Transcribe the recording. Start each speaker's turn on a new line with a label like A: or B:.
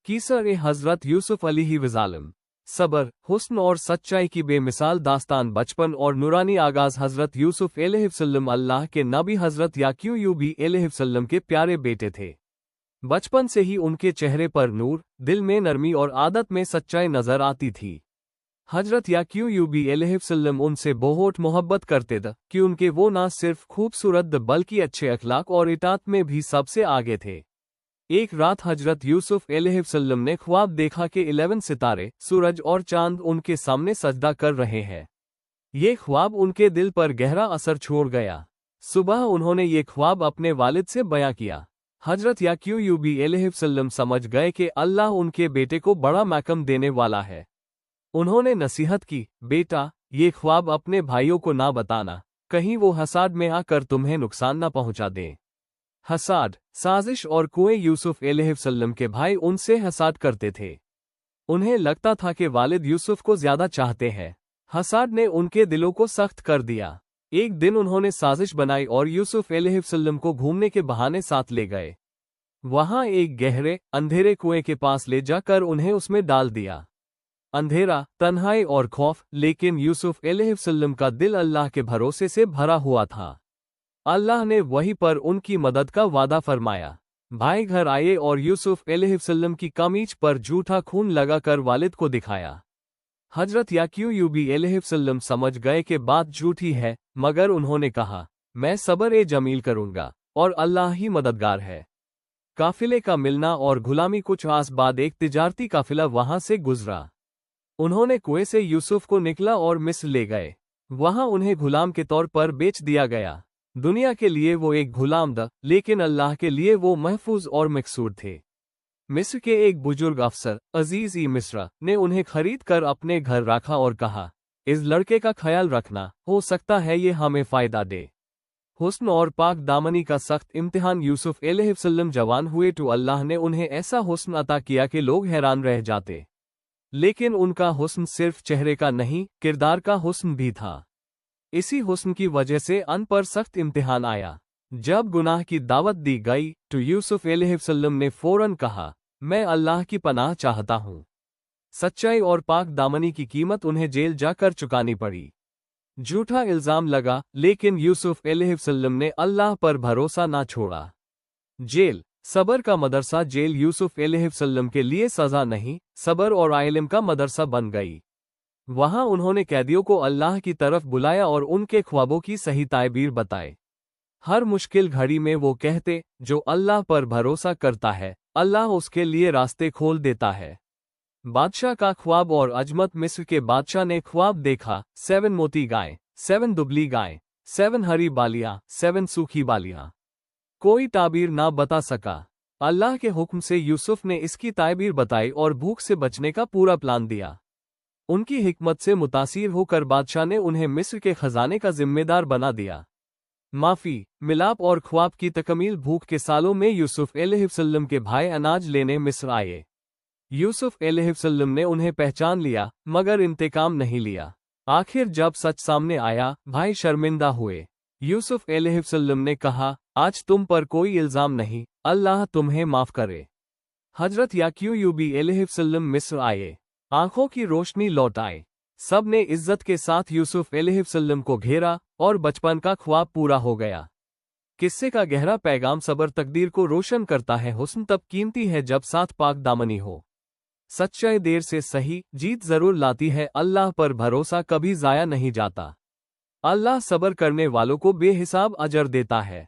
A: कीसर हज़रत यूसुफ अलैहिस्सलाम। सबर, हुस्न और सच्चाई की बेमिसाल दास्तान। बचपन और नूरानी आगाज। हज़रत यूसुफ अलैहिस्सलाम अल्लाह के नबी हज़रत याकूब अलैहिस्सलाम के प्यारे बेटे थे। बचपन से ही उनके चेहरे पर नूर, दिल में नरमी और आदत में सच्चाई नजर आती थी। हज़रत याकूब अलैहिस्सलाम उनसे बहुत मोहब्बत करते थे कि उनके वो न सिर्फ खूबसूरत बल्कि अच्छे अखलाक और इताअत में भी सबसे आगे थे। एक रात हज़रत यूसुफ अलैहिस्सलाम ने ख्वाब देखा कि 11 सितारे, सूरज और चांद उनके सामने सजदा कर रहे हैं। ये ख्वाब उनके दिल पर गहरा असर छोड़ गया। सुबह उन्होंने ये ख्वाब अपने वालिद से बयां किया। हज़रत याकूब अलैहिस्सलाम समझ गए कि अल्लाह उनके बेटे को बड़ा मकाम देने वाला है। उन्होंने नसीहत की, बेटा, ये ख्वाब अपने भाइयों को ना बताना, कहीं वो हसाद में आकर तुम्हें नुकसान ना पहुंचा दें। हसाद, साजिश और कुएं। यूसुफ अलैहिस्सलाम के भाई उनसे हसाद करते थे। उन्हें लगता था कि वालिद यूसुफ को ज्यादा चाहते हैं। हसाद ने उनके दिलों को सख्त कर दिया। एक दिन उन्होंने साजिश बनाई और यूसुफ अलैहिस्सलाम को घूमने के बहाने साथ ले गए। वहां एक गहरे, अंधेरे कुएं के पास ले जाकर उन्हें उसमें डाल दिया। अंधेरा, तन्हाई और खौफ, लेकिन यूसुफ अलैहिस्सलाम का दिल अल्लाह के भरोसे से भरा हुआ था। अल्लाह ने वहीं पर उनकी मदद का वादा फरमाया। भाई घर आए और यूसुफ अलैहिस्सलाम की कमीज पर झूठा खून लगाकर वालिद को दिखाया। हज़रत याकूब अलैहिस्सलाम समझ गए कि बात झूठी है, मगर उन्होंने कहा, मैं सब्र जमील करूंगा और अल्लाह ही मददगार है। काफिले का मिलना और गुलामी। कुछ आस बाद एक तिजारती काफिला वहां से गुजरा। उन्होंने कुएं से यूसुफ को निकला और मिस्र ले गए। वहां उन्हें गुलाम के तौर पर बेच दिया गया। दुनिया के लिए वो एक गुलाम था, लेकिन अल्लाह के लिए वो महफूज और मकसूद थे। मिस्र के एक बुजुर्ग अफसर, अजीज ई मिस्र, ने उन्हें खरीद कर अपने घर रखा और कहा, इस लड़के का ख्याल रखना, हो सकता है ये हमें फायदा दे। हुस्न और पाक दामनी का सख्त इम्तिहान। यूसुफ अलैहिस्सलाम जवान हुए तो अल्लाह ने उन्हें ऐसा हुस्न अता किया कि लोग हैरान रह जाते। लेकिन उनका हुस्न सिर्फ चेहरे का नहीं, किरदार का हुस्न भी था। इसी हुस्न की वजह से अन पर सख्त इम्तिहान आया। जब गुनाह की दावत दी गई तो यूसुफ अलैहिस्सलाम ने फौरन कहा, मैं अल्लाह की पनाह चाहता हूँ। सच्चाई और पाक दामनी की कीमत उन्हें जेल जाकर चुकानी पड़ी। झूठा इल्जाम लगा, लेकिन यूसुफ अलैहिस्सलाम ने अल्लाह पर भरोसा ना छोड़ा। जेल, सबर का मदरसा। जेल यूसुफ अलैहिस्सलाम के लिए सजा नहीं, सबर और इल्म का मदरसा बन गई। वहां उन्होंने कैदियों को अल्लाह की तरफ बुलाया और उनके ख्वाबों की सही ताबीर बताए। हर मुश्किल घड़ी में वो कहते, जो अल्लाह पर भरोसा करता है, अल्लाह उसके लिए रास्ते खोल देता है। बादशाह का ख्वाब और अजमत। मिस्र के बादशाह ने ख्वाब देखा, 7 मोती गाय, 7 दुबली गाय, 7 हरी बालियां, 7 सूखी बालियां। कोई ताबीर ना बता सका। अल्लाह के हुक्म से यूसुफ ने इसकी ताबीर बताई और भूख से बचने का पूरा प्लान दिया। उनकी हिकमत से मुतासिर होकर बादशाह ने उन्हें मिस्र के खजाने का जिम्मेदार बना दिया। माफी, मिलाप और ख्वाब की तकमील। भूख के सालों में यूसुफ अलैहिस्सलाम के भाई अनाज लेने मिस्र आए। यूसुफ अलैहिस्सलाम ने उन्हें पहचान लिया, मगर इंतकाम नहीं लिया। आखिर जब सच सामने आया, भाई शर्मिंदा हुए। यूसुफ अलैहिस्सलाम ने कहा, आज तुम पर कोई इल्जाम नहीं, अल्लाह तुम्हें माफ करे। हज़रत याकूब अलैहिस्सलाम मिस्र आए। आंखों की रोशनी लौट आए। सब ने इज्जत के साथ यूसुफ अलैहिस्सलाम को घेरा और बचपन का ख्वाब पूरा हो गया। किस्से का गहरा पैगाम। सब्र तकदीर को रोशन करता है। हुस्न तब कीमती है जब साथ पाक दामनी हो। सच्चाई देर से सही जीत जरूर लाती है। अल्लाह पर भरोसा कभी जाया नहीं जाता। अल्लाह सब्र करने वालों को बेहिसाब अजर देता है।